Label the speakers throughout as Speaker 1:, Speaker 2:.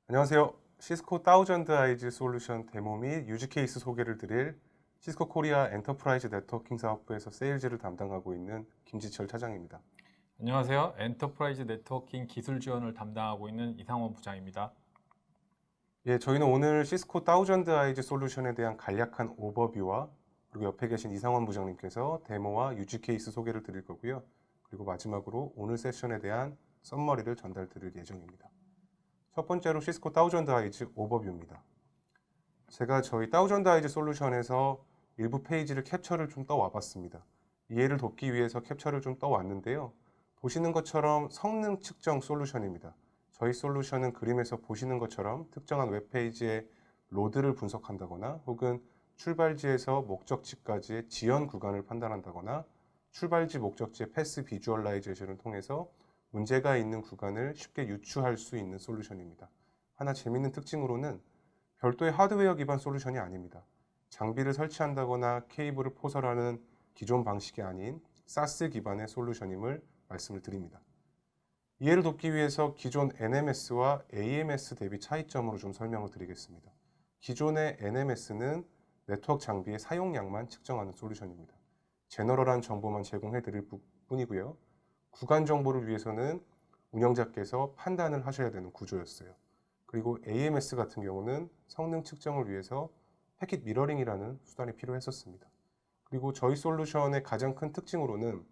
Speaker 1: 안녕하세요. 시스코 다우전드 아이즈 솔루션 데모 및 유즈 케이스 소개를 드릴 시스코 코리아 엔터프라이즈 네트워킹 사업부에서 세일즈를 담당하고 있는 김지철 차장입니다.
Speaker 2: 안녕하세요. 엔터프라이즈 네트워킹 기술 지원을 담당하고 있는 이상원 부장입니다.
Speaker 1: 예, 저희는 오늘 시스코 다우전드 아이즈 솔루션에 대한 간략한 오버뷰와 그리고 옆에 계신 이상원 부장님께서 데모와 유즈 케이스 소개를 드릴 거고요. 그리고 마지막으로 오늘 세션에 대한 썸머리를 전달 드릴 예정입니다. 첫 번째로 시스코 다우전드 아이즈 오버뷰입니다. 제가 저희 다우전드 아이즈 솔루션에서 일부 페이지를 캡처를 좀 떠와 봤습니다. 이해를 돕기 위해서 캡처를 좀 떠왔는데요. 보시는 것처럼 성능 측정 솔루션입니다. 저희 솔루션은 그림에서 보시는 것처럼 특정한 웹페이지의 로드를 분석한다거나 혹은 출발지에서 목적지까지의 지연 구간을 판단한다거나 출발지 목적지의 패스 비주얼라이제이션을 통해서 문제가 있는 구간을 쉽게 유추할 수 있는 솔루션입니다. 하나 재밌는 특징으로는 별도의 하드웨어 기반 솔루션이 아닙니다. 장비를 설치한다거나 케이블을 포설하는 기존 방식이 아닌 사스 기반의 솔루션임을 말씀을 드립니다. 이해를 돕기 위해서 기존 NMS와 AMS 대비 차이점으로 좀 설명을 드리겠습니다. 기존의 NMS는 네트워크 장비의 사용량만 측정하는 솔루션입니다. 제너럴한 정보만 제공해 드릴 뿐이고요. 구간 정보를 위해서는 운영자께서 판단을 하셔야 되는 구조였어요. 그리고 AMS 같은 경우는 성능 측정을 위해서 패킷 미러링이라는 수단이 필요했었습니다. 그리고 저희 솔루션의 가장 큰 특징으로는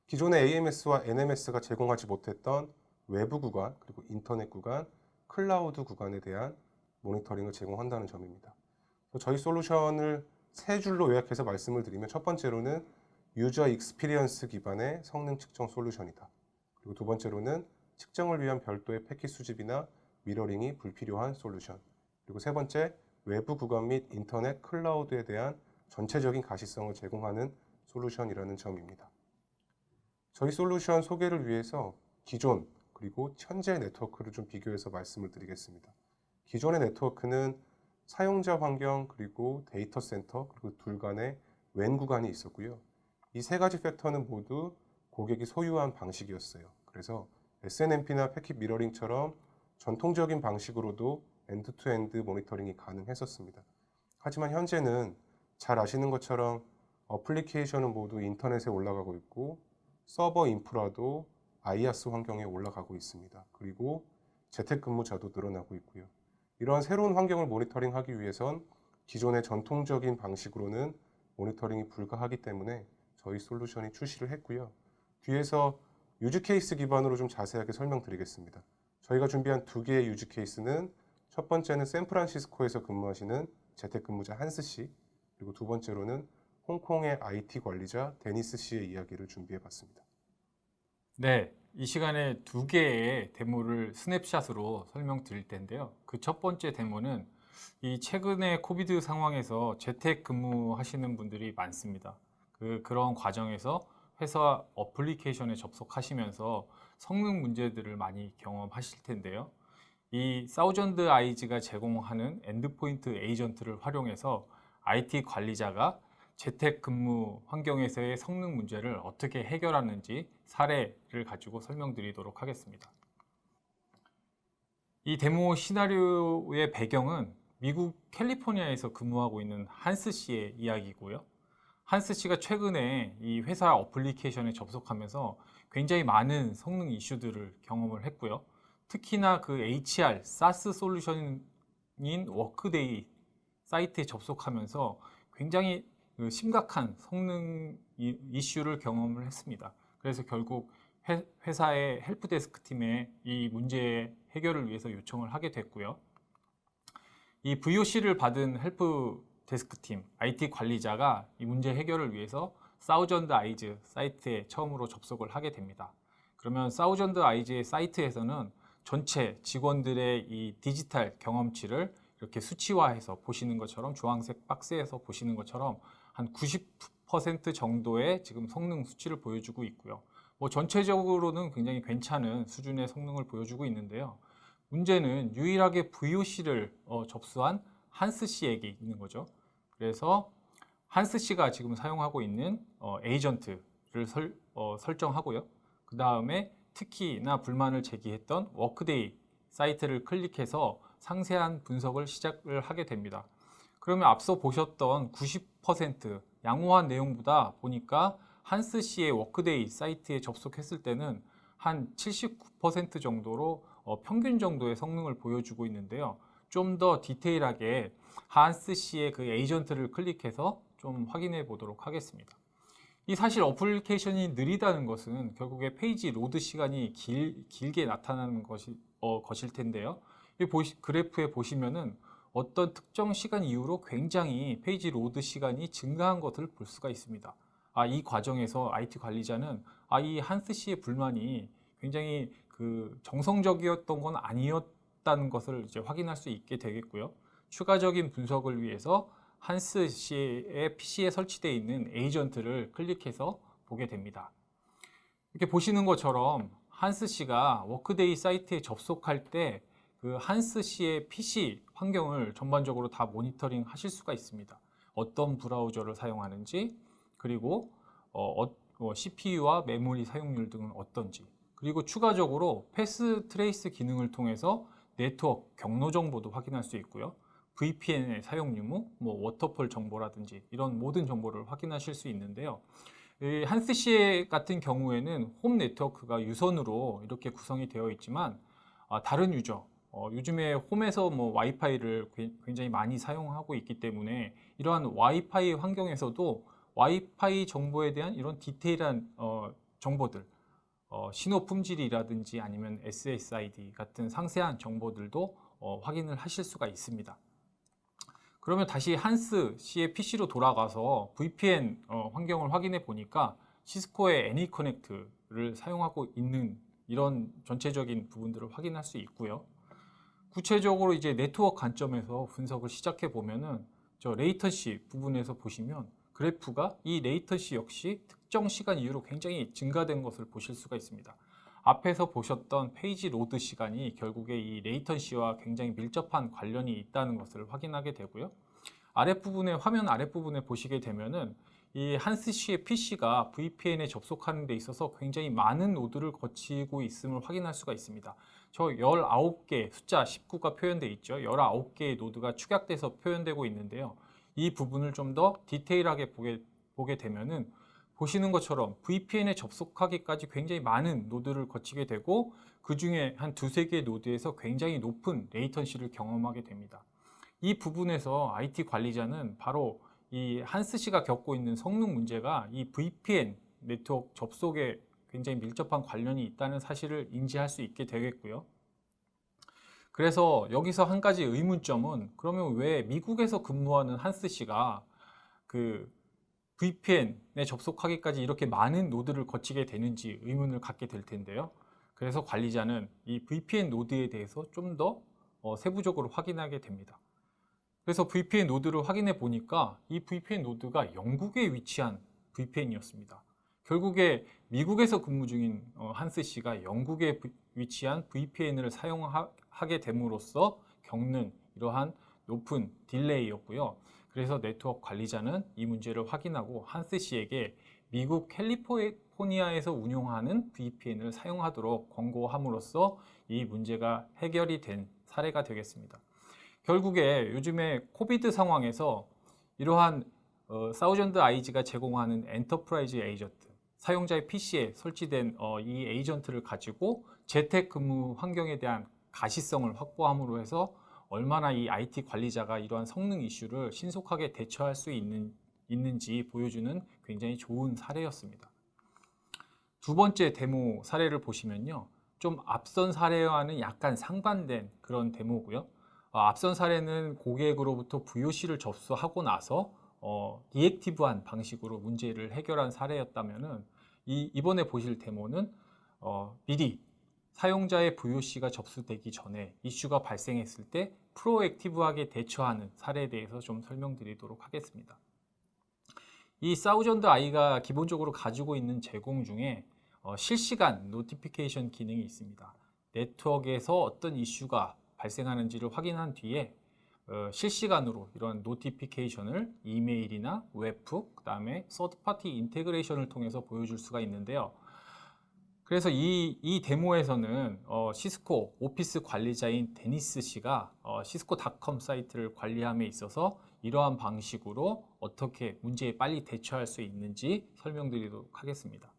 Speaker 1: 기존의 AMS와 NMS가 제공하지 못했던 외부 구간, 그리고 인터넷 구간, 클라우드 구간에 대한 모니터링을 제공한다는 점입니다. 저희 솔루션을 세 줄로 요약해서 말씀을 드리면 첫 번째로는 유저 익스피리언스 기반의 성능 측정 솔루션이다. 그리고 두 번째로는 측정을 위한 별도의 패킷 수집이나 미러링이 불필요한 솔루션. 그리고 세 번째, 외부 구간 및 인터넷 클라우드에 대한 전체적인 가시성을 제공하는 솔루션이라는 점입니다. 저희 솔루션 소개를 위해서 기존 그리고 현재 네트워크를 좀 비교해서 말씀을 드리겠습니다. 기존의 네트워크는 사용자 환경 그리고 데이터 센터 그리고 둘 간의 웬 구간이 있었고요. 이 세 가지 팩터는 모두 고객이 소유한 방식이었어요. 그래서 SNMP나 패킷 미러링처럼 전통적인 방식으로도 엔드투엔드 모니터링이 가능했었습니다. 하지만 현재는 잘 아시는 것처럼 어플리케이션은 모두 인터넷에 올라가고 있고 서버 인프라도 IaaS 환경에 올라가고 있습니다. 그리고 재택근무자도 늘어나고 있고요. 이러한 새로운 환경을 모니터링하기 위해선 기존의 전통적인 방식으로는 모니터링이 불가하기 때문에 저희 솔루션이 출시를 했고요. 뒤에서 유즈 케이스 기반으로 좀 자세하게 설명드리겠습니다. 저희가 준비한 두 개의 유즈 케이스는 첫 번째는 샌프란시스코에서 근무하시는 재택근무자 한스 씨, 그리고 두 번째로는 홍콩의 IT 관리자 데니스 씨의 이야기를 준비해 봤습니다.
Speaker 2: 네, 이 시간에 두 개의 데모를 스냅샷으로 설명드릴 텐데요. 그 첫 번째 데모는 이 최근에 코비드 상황에서 재택 근무하시는 분들이 많습니다. 그런 과정에서 회사 어플리케이션에 접속하시면서 성능 문제들을 많이 경험하실 텐데요. 이 사우전드 아이즈가 제공하는 엔드포인트 에이전트를 활용해서 IT 관리자가 재택근무 환경에서의 성능 문제를 어떻게 해결하는지 사례를 가지고 설명드리도록 하겠습니다. 이 데모 시나리오의 배경은 미국 캘리포니아에서 근무하고 있는 한스 씨의 이야기고요. 한스 씨가 최근에 이 회사 어플리케이션에 접속하면서 굉장히 많은 성능 이슈들을 경험을 했고요. 특히나 그 HR, 사스 솔루션인 워크데이 사이트에 접속하면서 굉장히 심각한 성능 이슈를 경험을 했습니다. 그래서 결국 회사의 헬프데스크 팀에 이 문제 해결을 위해서 요청을 하게 됐고요. 이 VOC를 받은 헬프데스크 팀, IT 관리자가 이 문제 해결을 위해서 사우전드 아이즈 사이트에 처음으로 접속을 하게 됩니다. 그러면 사우전드 아이즈의 사이트에서는 전체 직원들의 이 디지털 경험치를 이렇게 수치화해서 보시는 것처럼 주황색 박스에서 보시는 것처럼 한 90% 정도의 지금 성능 수치를 보여주고 있고요. 전체적으로는 굉장히 괜찮은 수준의 성능을 보여주고 있는데요. 문제는 유일하게 VOC를 접수한 한스 씨에게 있는 거죠. 그래서 한스 씨가 지금 사용하고 있는 에이전트를 설정하고요. 그 다음에 특히나 불만을 제기했던 워크데이 사이트를 클릭해서 상세한 분석을 시작을 하게 됩니다. 그러면 앞서 보셨던 90% 양호한 내용보다 보니까 한스 씨의 워크데이 사이트에 접속했을 때는 한 79% 정도로 평균 정도의 성능을 보여주고 있는데요. 좀 더 디테일하게 한스 씨의 그 에이전트를 클릭해서 좀 확인해 보도록 하겠습니다. 이 사실 어플리케이션이 느리다는 것은 결국에 페이지 로드 시간이 길게 나타나는 것일 텐데요. 이 그래프에 보시면은 어떤 특정 시간 이후로 굉장히 페이지 로드 시간이 증가한 것을 볼 수가 있습니다. 이 과정에서 IT 관리자는 이 한스 씨의 불만이 굉장히 그 정성적이었던 건 아니었다는 것을 이제 확인할 수 있게 되겠고요. 추가적인 분석을 위해서 한스 씨의 PC에 설치되어 있는 에이전트를 클릭해서 보게 됩니다. 이렇게 보시는 것처럼 한스 씨가 워크데이 사이트에 접속할 때 그 한스 씨의 PC 환경을 전반적으로 다 모니터링 하실 수가 있습니다. 어떤 브라우저를 사용하는지, 그리고 CPU와 메모리 사용률 등은 어떤지, 그리고 추가적으로 패스 트레이스 기능을 통해서 네트워크 경로 정보도 확인할 수 있고요. VPN의 사용 유무, 워터폴 정보라든지 이런 모든 정보를 확인하실 수 있는데요. 한스 씨 같은 경우에는 홈 네트워크가 유선으로 이렇게 구성이 되어 있지만 다른 유저, 요즘에 홈에서 와이파이를 굉장히 많이 사용하고 있기 때문에 이러한 와이파이 환경에서도 와이파이 정보에 대한 이런 디테일한 정보들, 신호 품질이라든지 아니면 SSID 같은 상세한 정보들도 확인을 하실 수가 있습니다. 그러면 다시 한스 씨의 PC로 돌아가서 VPN 환경을 확인해 보니까 시스코의 애니커넥트를 사용하고 있는 이런 전체적인 부분들을 확인할 수 있고요. 구체적으로 이제 네트워크 관점에서 분석을 시작해 보면은 저 레이턴시 부분에서 보시면 그래프가 이 레이턴시 역시 특정 시간 이후로 굉장히 증가된 것을 보실 수가 있습니다. 앞에서 보셨던 페이지 로드 시간이 결국에 이 레이턴시와 굉장히 밀접한 관련이 있다는 것을 확인하게 되고요. 화면 아랫부분에 보시게 되면은 이 한스 씨의 PC가 VPN에 접속하는 데 있어서 굉장히 많은 노드를 거치고 있음을 확인할 수가 있습니다. 저 19개, 숫자 19가 표현되어 있죠. 19개의 노드가 축약돼서 표현되고 있는데요. 이 부분을 좀 더 디테일하게 보게 되면은 보시는 것처럼 VPN에 접속하기까지 굉장히 많은 노드를 거치게 되고 그 중에 한 두세 개의 노드에서 굉장히 높은 레이턴시를 경험하게 됩니다. 이 부분에서 IT 관리자는 바로 이 한스 씨가 겪고 있는 성능 문제가 이 VPN 네트워크 접속에 굉장히 밀접한 관련이 있다는 사실을 인지할 수 있게 되겠고요. 그래서 여기서 한 가지 의문점은 그러면 왜 미국에서 근무하는 한스 씨가 그 VPN에 접속하기까지 이렇게 많은 노드를 거치게 되는지 의문을 갖게 될 텐데요. 그래서 관리자는 이 VPN 노드에 대해서 좀 더 세부적으로 확인하게 됩니다. 그래서 VPN 노드를 확인해 보니까 이 VPN 노드가 영국에 위치한 VPN이었습니다. 결국에 미국에서 근무 중인 한스 씨가 영국에 위치한 VPN을 사용하게 됨으로써 겪는 이러한 높은 딜레이였고요. 그래서 네트워크 관리자는 이 문제를 확인하고 한스 씨에게 미국 캘리포니아에서 운용하는 VPN을 사용하도록 권고함으로써 이 문제가 해결이 된 사례가 되겠습니다. 결국에 요즘에 코비드 상황에서 이러한 사우전드 아이즈가 제공하는 엔터프라이즈 에이전트, 사용자의 PC에 설치된 이 에이전트를 가지고 재택근무 환경에 대한 가시성을 확보함으로 해서 얼마나 이 IT 관리자가 이러한 성능 이슈를 신속하게 대처할 수 있는지 보여주는 굉장히 좋은 사례였습니다. 두 번째 데모 사례를 보시면요. 좀 앞선 사례와는 약간 상반된 그런 데모고요. 앞선 사례는 고객으로부터 VOC를 접수하고 나서 리액티브한 방식으로 문제를 해결한 사례였다면은 이번에 보실 데모는 미리 사용자의 VOC가 접수되기 전에 이슈가 발생했을 때 프로액티브하게 대처하는 사례에 대해서 좀 설명드리도록 하겠습니다. 이 사우전드 아이가 기본적으로 가지고 있는 제공 중에 실시간 노티피케이션 기능이 있습니다. 네트워크에서 어떤 이슈가 발생하는지를 확인한 뒤에 실시간으로 이런 노티피케이션을 이메일이나 웹북, 그 다음에 서드파티 인테그레이션을 통해서 보여줄 수가 있는데요. 그래서 이 데모에서는 시스코 오피스 관리자인 데니스 씨가 시스코닷컴 사이트를 관리함에 있어서 이러한 방식으로 어떻게 문제에 빨리 대처할 수 있는지 설명드리도록 하겠습니다.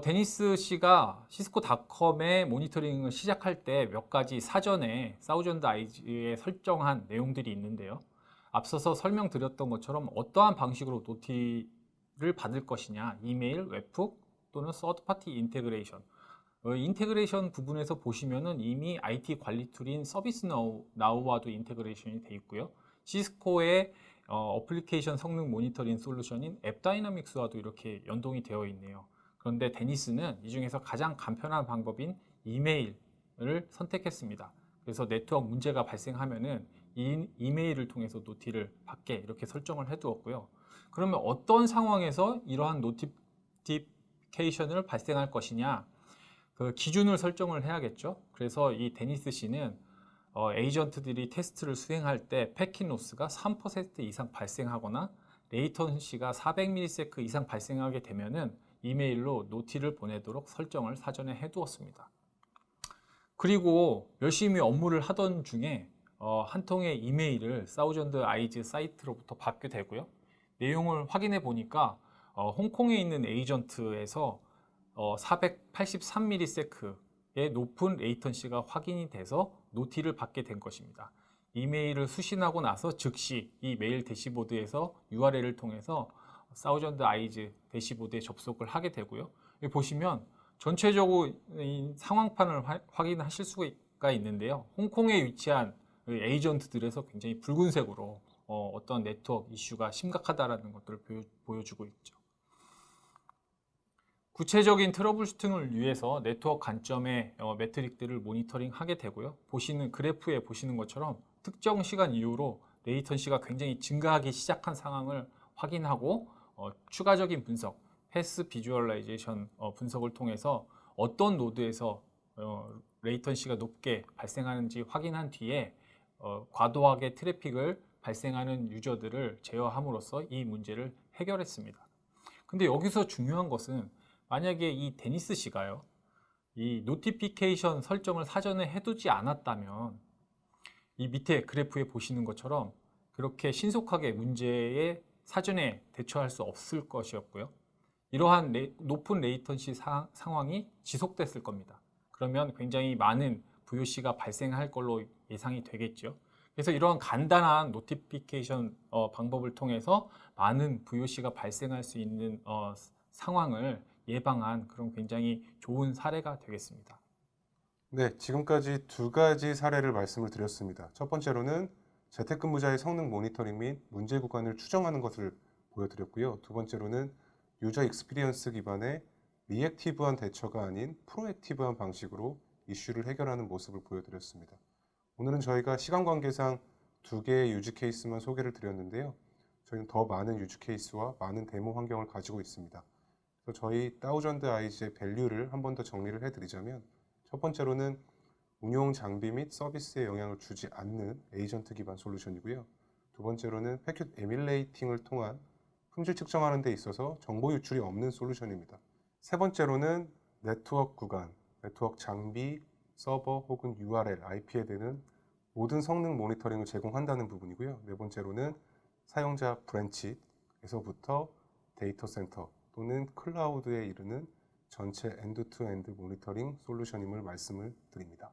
Speaker 2: 데니스 씨가 시스코닷컴의 모니터링을 시작할 때 몇 가지 사전에 사우전드 아이즈에 설정한 내용들이 있는데요. 앞서서 설명드렸던 것처럼 어떠한 방식으로 노티를 받을 것이냐, 이메일, 웹훅 또는 서드파티 인테그레이션. 인테그레이션 부분에서 보시면은 이미 IT 관리 툴인 서비스 나우와도 인테그레이션이 되어 있고요. 시스코의 어플리케이션 성능 모니터링 솔루션인 앱 다이나믹스와도 이렇게 연동이 되어 있네요. 그런데 데니스는 이 중에서 가장 간편한 방법인 이메일을 선택했습니다. 그래서 네트워크 문제가 발생하면은 이메일을 통해서 노티를 받게 이렇게 설정을 해두었고요. 그러면 어떤 상황에서 이러한 노티피케이션을 발생할 것이냐, 그 기준을 설정을 해야겠죠. 그래서 이 데니스 씨는 에이전트들이 테스트를 수행할 때 패킷 로스가 3% 이상 발생하거나 레이턴시가 400ms 이상 발생하게 되면은 이메일로 노티를 보내도록 설정을 사전에 해두었습니다. 그리고 열심히 업무를 하던 중에 한 통의 이메일을 사우전드 아이즈 사이트로부터 받게 되고요. 내용을 확인해 보니까 홍콩에 있는 에이전트에서 483ms의 높은 레이턴시가 확인이 돼서 노티를 받게 된 것입니다. 이메일을 수신하고 나서 즉시 이 메일 대시보드에서 URL을 통해서 사우전드 아이즈 대시보드에 접속을 하게 되고요. 여기 보시면 전체적으로 이 상황판을 확인하실 수가 있는데요. 홍콩에 위치한 에이전트들에서 굉장히 붉은색으로 어떤 네트워크 이슈가 심각하다라는 것들을 보여주고 있죠. 구체적인 트러블 슈팅을 위해서 네트워크 관점의 매트릭들을 모니터링하게 되고요. 보시는 그래프에 보시는 것처럼 특정 시간 이후로 레이턴시가 굉장히 증가하기 시작한 상황을 확인하고 추가적인 분석, 패스 비주얼라이제이션 분석을 통해서 어떤 노드에서 레이턴시가 높게 발생하는지 확인한 뒤에 과도하게 트래픽을 발생하는 유저들을 제어함으로써 이 문제를 해결했습니다. 근데 여기서 중요한 것은 만약에 이 데니스 씨가요, 이 노티피케이션 설정을 사전에 해두지 않았다면 이 밑에 그래프에 보시는 것처럼 그렇게 신속하게 문제에 사전에 대처할 수 없을 것이었고요. 이러한 높은 레이턴시 상황이 지속됐을 겁니다. 그러면 굉장히 많은 VOC가 발생할 걸로 예상이 되겠죠. 그래서 이러한 간단한 노티피케이션 방법을 통해서 많은 VOC가 발생할 수 있는 상황을 예방한 그런 굉장히 좋은 사례가 되겠습니다.
Speaker 1: 네, 지금까지 두 가지 사례를 말씀을 드렸습니다. 첫 번째로는 재택근무자의 성능 모니터링 및 문제 구간을 추정하는 것을 보여드렸고요. 두 번째로는 유저 익스피리언스 기반의 리액티브한 대처가 아닌 프로액티브한 방식으로 이슈를 해결하는 모습을 보여드렸습니다. 오늘은 저희가 시간 관계상 두 개의 유즈 케이스만 소개를 드렸는데요. 저희는 더 많은 유즈 케이스와 많은 데모 환경을 가지고 있습니다. 그래서 저희 다우전드 아이즈의 밸류를 한 번 더 정리를 해드리자면, 첫 번째로는 운용 장비 및 서비스에 영향을 주지 않는 에이전트 기반 솔루션이고요. 두 번째로는 패킷 에뮬레이팅을 통한 품질 측정하는 데 있어서 정보 유출이 없는 솔루션입니다. 세 번째로는 네트워크 구간, 네트워크 장비, 서버 혹은 URL, IP에 대한 모든 성능 모니터링을 제공한다는 부분이고요. 네 번째로는 사용자 브랜치에서부터 데이터 센터 또는 클라우드에 이르는 전체 엔드-투-엔드 모니터링 솔루션임을 말씀을 드립니다.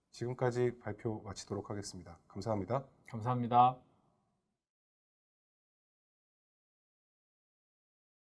Speaker 1: 지금까지 발표 마치도록 하겠습니다. 감사합니다.
Speaker 2: 감사합니다.